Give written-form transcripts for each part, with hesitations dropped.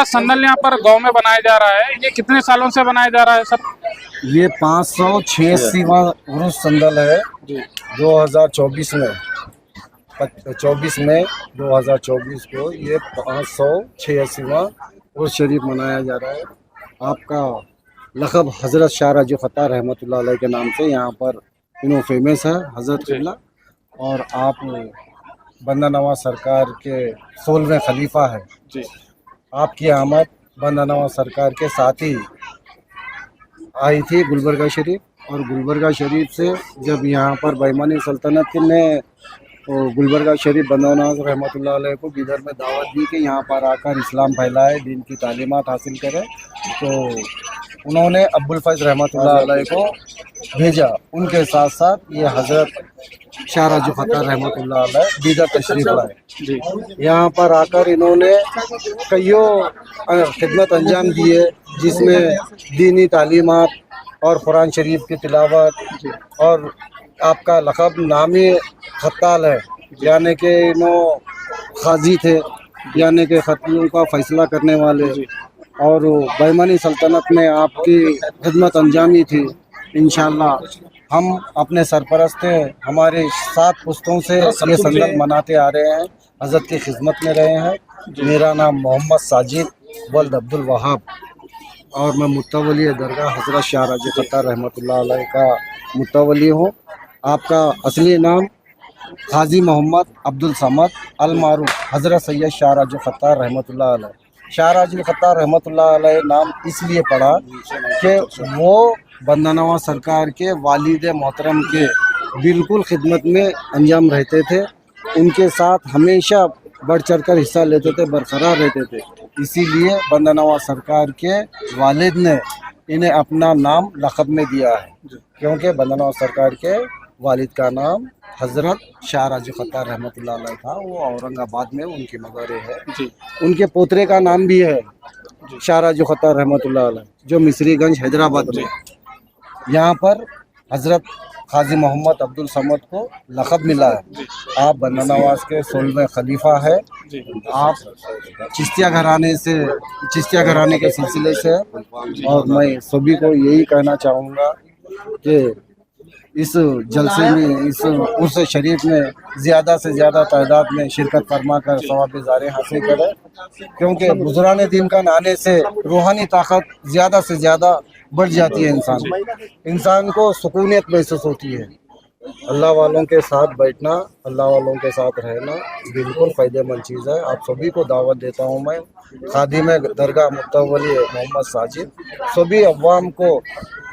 संदल यहाँ पर गांव में बनाया जा रहा है, ये कितने सालों से बनाया जा रहा है सर? ये 586वां उर्स संदल है। 2024 में 2024 को ये 586वां उर्स शरीफ मनाया जा रहा है। आपका लक़ब हज़रत शाह राजू ख़त्तार रहमतुल्लाह अलैह के नाम से यहाँ पर फेमस है हज़रत क़िबला। और आप बंदा नवाज सरकार के 16वें खलीफा है जी। आपकी आमद बंदा नवाज सरकार के साथ ही आई थी गुलबर्गा शरीफ, और गुलबर्गा शरीफ से जब यहाँ पर बैमानी सल्तनत ने गुलबर्गा शरीफ बंदा नवाज रहमतुल्लाह अलैह को बिदर में दावत दी कि यहाँ पर आकर इस्लाम फैलाए, दीन की तालीमात हासिल करें, तो उन्होंने अब्बुल फैज़ रहमतुल्लाह अलैह को भेजा। उनके साथ साथ ये हज़रत शाह राजू ख़त्तार रहमतुल्लाह अलैह बिदर तशरीफ़ लाए जी। यहाँ पर आकर इन्होंने कईयों खिदमत अंजाम दिए, जिसमें दीनी तालीमात और कुरान शरीफ की तिलावत, और आपका लक़ब नामी खत्ताल है, यानी कि इन्हों क़ाज़ी थे, यानी कि ख़त्लों का फ़ैसला करने वाले, और बैमानी सल्तनत में आपकी खिदमत अंजामी थी। इंशाअल्लाह हम अपने सरपरस्त हमारे 7 पुश्तों से ये संदल मनाते आ रहे हैं, हज़रत की खिदमत में रहे हैं। मेरा नाम मोहम्मद साजिद वल्द अब्दुल वहाब, और मैं मुतवली दरगाह हज़रत शाह राजू ख़त्तार रहमतुल्लाह अलैह का मुतवली हूँ। आपका असली नाम क़ाज़ी मोहम्मद अब्दुल समद अल मारूफ हज़रत सैयद शाह राजू ख़त्तार रहमतुल्लाह अलैह। शाह राजू ख़त्तार रहमतुल्लाह अलैह नाम इसलिए पड़ा कि वो बंदा नवाज सरकार के वालिद मोहतरम के बिल्कुल खिदमत में अंजाम रहते थे, उनके साथ हमेशा बढ़ चढ़ कर हिस्सा लेते थे, बरकरार रहते थे। इसीलिए बंदा नवाज सरकार के वालिद ने इन्हें अपना नाम लक़ब में दिया है, क्योंकि बंदा नवाज सरकार के वालिद का नाम हज़रत शाह राजू ख़त्तार रहमतुल्लाह अलैह था। वो औरंगाबाद में उनकी मज़ार है जी। उनके पोतरे का नाम भी है शाह राजू ख़त्तार रहमतुल्लाह अलैह, जो मिस्रीगंज हैदराबाद में। यहाँ पर हज़रत क़ाज़ी मोहम्मद अब्दुल समद को लक़ब मिला है। आप बंदा नवाज के 16वें खलीफा है। आप चिश्तिया घराने के सिलसिले से, और मैं सभी को यही कहना चाहूँगा कि इस जलसे में, इस उर्स शरीफ में ज़्यादा से ज़्यादा तादाद में शिरकत फरमा कर सवाब ज़ारे हासिल करें, क्योंकि बुज़ुर्गान दीन का आने से रूहानी ताकत ज़्यादा से ज़्यादा बढ़ जाती है। इंसान को सुकूनियत महसूस होती है। अल्लाह वालों के साथ बैठना, अल्लाह वालों के साथ रहना बिल्कुल फ़ायदेमंद चीज़ है। आप सभी को दावत देता हूँ मैं, खादिम दरगाह मुतवली मोहम्मद साजिद, सभी अवाम को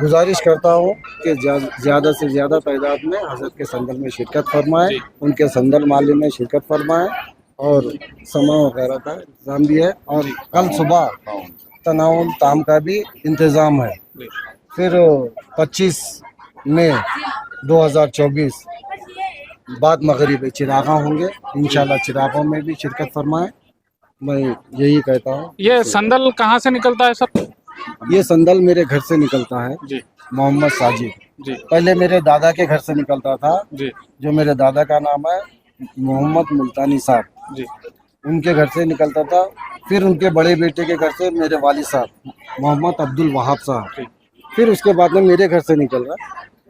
गुजारिश करता हूँ कि ज़्यादा से ज़्यादा तादाद में हज़रत के संदल में शिरकत फरमाएँ, उनके संदल माली में शिरकत फरमाएँ, और समा वगैरह का इंतज़ाम भी है। और कल सुबह तनाउल ताम का भी इंतज़ाम है। फिर 25 मई 2024 बाद मगरिब चिरागा होंगे, इंशाल्लाह चिरागों में भी शिरकत फरमाएं। मैं यही कहता हूँ। ये संदल कहाँ से निकलता है सर? ये संदल मेरे घर से निकलता है जी, मोहम्मद साजिद जी। पहले मेरे दादा के घर से निकलता था जी, जो मेरे दादा का नाम है मोहम्मद मुल्तानी साहब जी, उनके घर से निकलता था। फिर उनके बड़े बेटे के घर से मेरे वालिद साहब मोहम्मद अब्दुल वहाब साहब, फिर उसके बाद में मेरे घर से निकल रहा,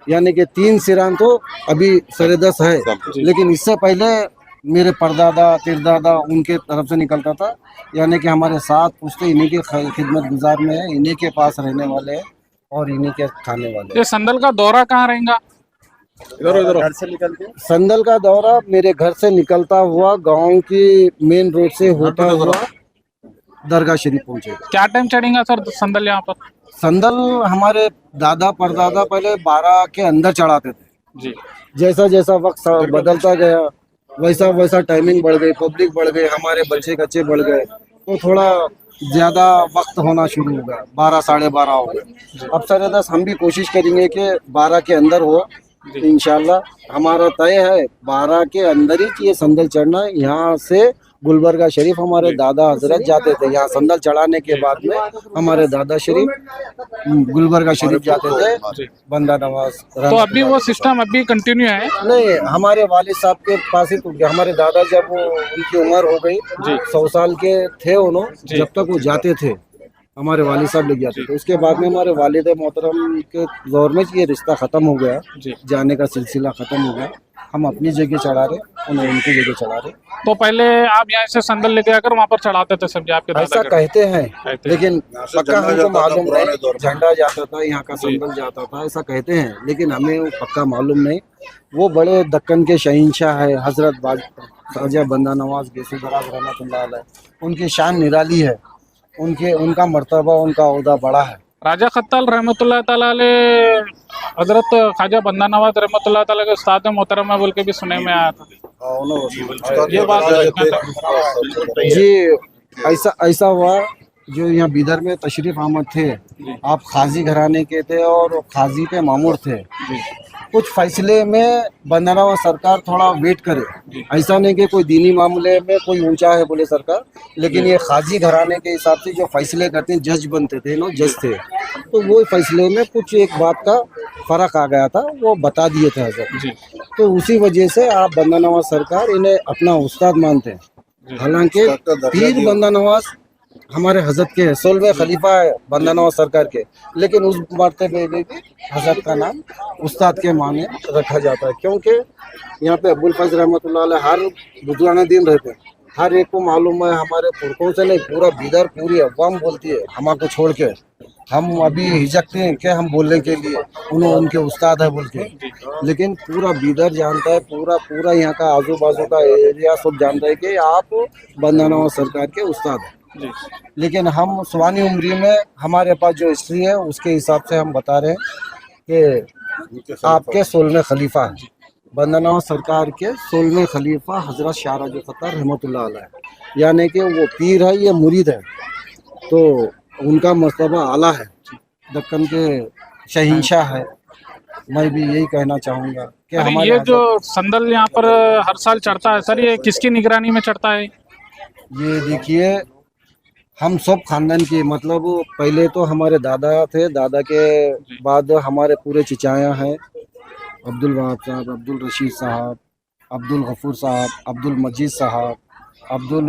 यानी कि 3 सिरान तो अभी सरेदस है, लेकिन इससे पहले मेरे परदादा तिरदादा उनके तरफ से निकलता था, यानी कि हमारे 7 पुश्ते इन्हीं के खिदमत गुजार में है, इन्हीं के पास रहने वाले हैं और इन्हीं के खाने वाले। ये संदल का दौरा कहाँ रहेगा? इधर घर से निकल के संदल का दौरा मेरे घर से निकलता हुआ गांव की मेन रोड से होता हुआ दरगाह शरीफ पहुंचेगा। क्या टाइम चढ़ेगा सर संदल यहाँ पर? संदल हमारे दादा परदादा पहले 12 के अंदर चढ़ाते थे जी। जैसा जैसा वक्त बदलता गया वैसा वैसा टाइमिंग बढ़ गई, पब्लिक बढ़ गई, हमारे बच्चे कच्चे बढ़ गए, तो थोड़ा ज़्यादा वक्त होना शुरू हो गया, 12 साढ़े 12 हो गए। अब सरेदस हम भी कोशिश करेंगे कि 12 के अंदर हो, इंशाल्लाह हमारा तय है 12 के अंदर ही ये संदल चढ़ना। यहाँ से गुलबर्गा शरीफ हमारे दादा हजरत जाते थे। यहाँ संदल चढ़ाने के बाद में हमारे दादा शरीफ गुलबर्गा शरीफ जाते थे, बंदा नवाज। तो अभी वो सिस्टम अभी कंटिन्यू है? नहीं, हमारे वालिद साहब के पास ही टूट गया। हमारे दादा जब उनकी उम्र हो गई, 100 साल के थे उन्होंने, जब तक वो जाते थे हमारे वालिद साहब ले जाते थे। उसके बाद में हमारे वालिद मोहतरम के दौर में ये रिश्ता ख़त्म हो गया, जाने का सिलसिला ख़त्म हो गया। हम अपनी जगह चढ़ा रहे, उन्हें उनकी जगह चढ़ा रहे। तो पहले आप यहाँ से संदल लेके आकर वहाँ पर चढ़ाते थे सब्जी आपके दादा ऐसा के? कहते हैं, लेकिन पक्का हमको मालूम नहीं। झंडा जाता था, यहाँ का संदल जाता था, ऐसा कहते हैं, लेकिन हमें वो पक्का मालूम नहीं। वो बड़े दक्कन के शहंशाह है हजरत ख्वाजा बंदा नवाज गैसी दराज रहमतुल्लाह अलैह। उनकी शान निराली है, उनका मर्तबा, उनका ओहदा बड़ा है। राजा खत्ताल रहमतुल्लाह ताला अलैह हजरत ख्वाजा बंदा नवाज रहमतुल्लाह ताला के उस्ताद मोहतरम है बोल के भी सुने में आया था। ये बात जी ऐसा हुआ। जो यहाँ बिदर में तशरीफ अहमद थे, आप खाजी घराने के थे और खाजी पे मामूर थे। कुछ फैसले में बंदा नवाज सरकार थोड़ा वेट करे। ऐसा नहीं कि कोई दीनी मामले में कोई ऊंचा है बोले सरकार, लेकिन ये खाजी घराने के हिसाब से जो फैसले करते हैं, जज बनते थे ना, जज थे, तो वो फैसले में कुछ एक बात का फर्क आ गया था, वो बता दिए थे हजरत। तो उसी वजह से आप बंदा नवाज सरकार इन्हें अपना उस्ताद मानते हैं। हालांकि पीर बंदा नवाज हमारे हजरत के 16वें खलीफा है बंदा नवाज सरकार के, लेकिन उस मर्तबे में भी हजरत का नाम उस्ताद के माने रखा जाता है। क्योंकि यहाँ पे अब्बुल फैज़ रहमतुल्लाह अलैह हर बुजुर्गाने दिन रहते हैं। हर एक को मालूम है, हमारे पुरखों से नहीं, पूरा बिदर पूरी अवाम बोलती है हमको छोड़ के। हम अभी हिचकते हैं कि हम बोलने के लिए उनके उस्ताद है बोल के, लेकिन पूरा बिदर जानता है, पूरा यहाँ का आजू बाजू का एरिया सब जानता है कि आप बंदा नवाज सरकार के उस्ताद हैं। लेकिन हम स्वानी उम्री में हमारे पास जो हिस्ट्री है उसके हिसाब से हम बता रहे हैं कि आपके 16वें खलीफा हैं बंदा नवाज सरकार के 16वें खलीफा हजरत शाह राजा फ़त्तार रहमतुल्लाह अलैह, यानी कि वो पीर है, ये मुरीद है, तो उनका मर्तबा आला है, दक्कन के शहंशाह है। मैं भी यही कहना चाहूँगा कि हमारे ये जो संदल यहाँ पर हर साल चढ़ता है सर, ये किसकी निगरानी में चढ़ता है? ये देखिए, हम सब खानदान की, मतलब पहले तो हमारे दादा थे, दादा के बाद हमारे पूरे चिचाया हैं, अब्दुल वहाब साहब, अब्दुल रशीद साहब, अब्दुल गफूर साहब, अब्दुल मजीद साहब, अब्दुल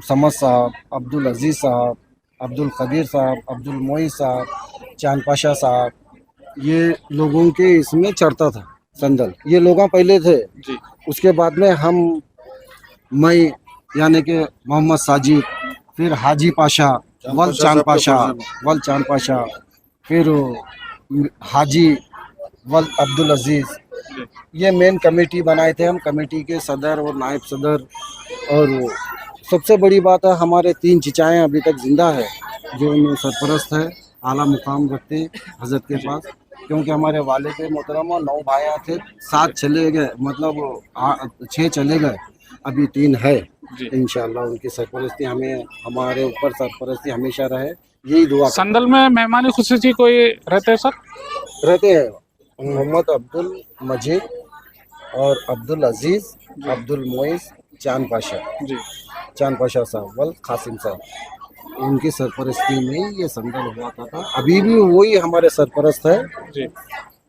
समद साहब, अब्दुल अजीज़ साहब, अब्दुल कबीर साहब, अब्दुल मोई साहब, चांद पाशा साहब, ये लोगों के इसमें चढ़ता था संदल। ये लोग पहले थे जी। उसके बाद में मैं यानी कि मोहम्मद साजिद, फिर हाजी पाशा, वल चांद पाशा, फिर हाजी वल अब्दुल अजीज़, ये मेन कमेटी बनाए थे हम। कमेटी के सदर और नायब सदर, और सबसे बड़ी बात है हमारे 3 चिचाएँ अभी तक ज़िंदा है जो सरपरस्त है, आला मुकाम रखते हैं हजरत के पास। क्योंकि हमारे वालिद मोहतरम 9 भाइयाँ थे, 7 चले गए, मतलब 6 चले गए, अभी 3 है। इंशाअल्लाह उनकी सरपरस्ती हमारे ऊपर सरपरस्ती हमेशा रहे, यही दुआ। संदल में मेहमानी खुसूसी कोई रहते हैं सर? रहते हैं मोहम्मद अब्दुल मजीद और अब्दुल अजीज़, अब्दुल मोइस, चांद पाशा साहब, वल कासिम साहब, उनकी सरपरस्ती में ये संदल हुआ था। अभी भी वही हमारे सरपरस्त है जी।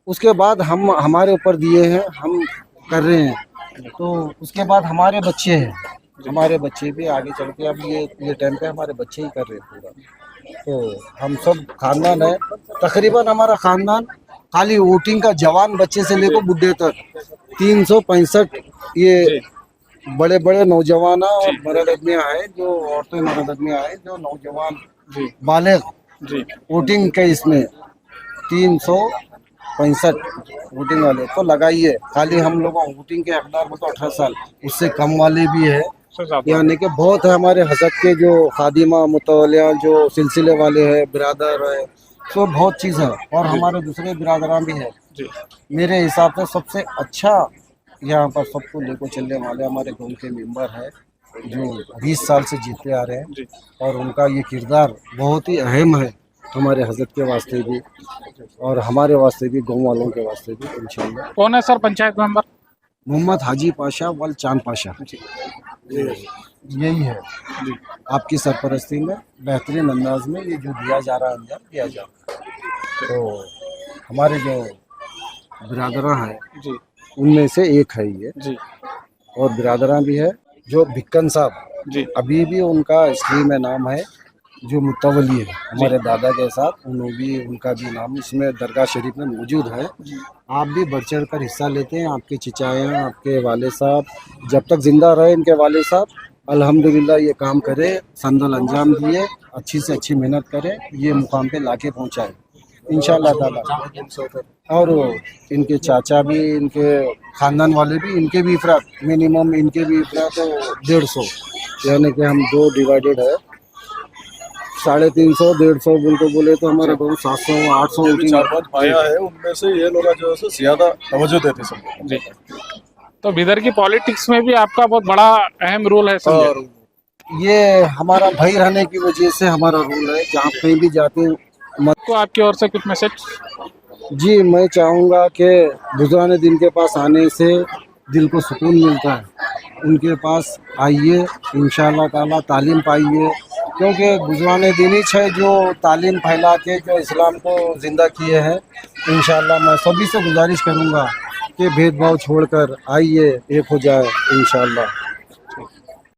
उसके बाद हमारे ऊपर दिए हैं, हम कर रहे हैं, तो उसके बाद हमारे बच्चे हैं, हमारे बच्चे भी आगे चल के, अब ये टाइम पे हमारे बच्चे ही कर रहे हैं पूरा। तो हम सब खानदान है, तकरीबन हमारा खानदान खाली वोटिंग का जवान बच्चे से लेकर बुढ़े तक 365 ये बड़े बड़े नौजवान और मर्द आदमियाँ हैं, जो औरतें मर्द आदमियाँ हैं, जो नौजवान बालिग वोटिंग के इसमें 365 वोटिंग वाले तो लगाइए। खाली हम लोग वोटिंग के हकदार तो 18 साल, उससे कम वाले भी है, यानी कि बहुत है। हमारे हजरत के जो खादिमा मुतवलिया जो सिलसिले वाले हैं, बिरादर है, तो बहुत चीज़ है, और हमारे दूसरे बिरादरान भी है। मेरे हिसाब से सबसे अच्छा यहाँ पर सबको लेकर चलने वाले हमारे गाँव के मेंबर है, जो 20 साल से जीते आ रहे हैं, और उनका ये किरदार बहुत ही अहम है हमारे हजरत के वास्ते भी और हमारे वास्ते भी, गाँव वालों के वास्ते भी इंशाअल्लाह। कौन है सर पंचायत मेंबर? मोहम्मद हाजी पाशा वल चांद पाशा। यही है जी آپ کی سرپرستی میں بہترین انداز میں یہ جو دیا جا رہا ہے انجام دیا جا رہا ہے. تو ہمارے جو برادراں ہیں جی ان میں سے ایک ہے یہ, جی اور برادراں بھی ہے جو بھکن صاحب, جی ابھی بھی ان کا اسکیم میں نام ہے جو متولی ہے ہمارے دادا کے ساتھ, انہوں بھی ان کا بھی نام اس میں درگاہ شریف میں موجود ہے. آپ بھی بڑھ چڑھ کر حصہ لیتے ہیں, آپ کے چچایاں, آپ کے والد صاحب جب تک زندہ رہے ان کے والد صاحب الحمدللہ یہ کام کرے, سندل انجام دیے, اچھی سے اچھی محنت کرے, یہ مقام پہ لا کے پہنچائے انشاءاللہ تعالی. اور ان کے چاچا بھی, ان کے خاندان والے بھی, ان کے بھی افراد منیمم ان کے بھی افراد 150, یعنی کہ ہم دو ڈیوائیڈڈ ہے 350 150 بول کو بولے تو ہمارا بہت 700 800 بھی 4-5 بھائیاں ہیں, ان میں سے یہ لوگ جو ہے زیادہ توجہ دیتے سب. جی. تو بدر کی پالیٹکس میں بھی آپ کا بہت بڑا اہم رول ہے سمجھے. اور یہ ہمارا بھائی رہنے کی وجہ سے ہمارا رول ہے, جہاں کہیں بھی جاتے ہیں. کو آپ کی اور سے کچھ میسج. جی میں چاہوں گا کہ گزرانے دن کے پاس آنے سے دل کو سکون ملتا ہے, ان کے پاس آئیے انشاءاللہ تعالی, تعلیم پائیے, کیونکہ گزرانے دن ہی ہے جو تعلیم پھیلا کے جو اسلام کو زندہ کیے ہیں. انشاءاللہ میں سبھی سے گزارش کروں گا کہ بھید بھاؤ چھوڑ کر آئیے, ایک ہو جائے انشاءاللہ.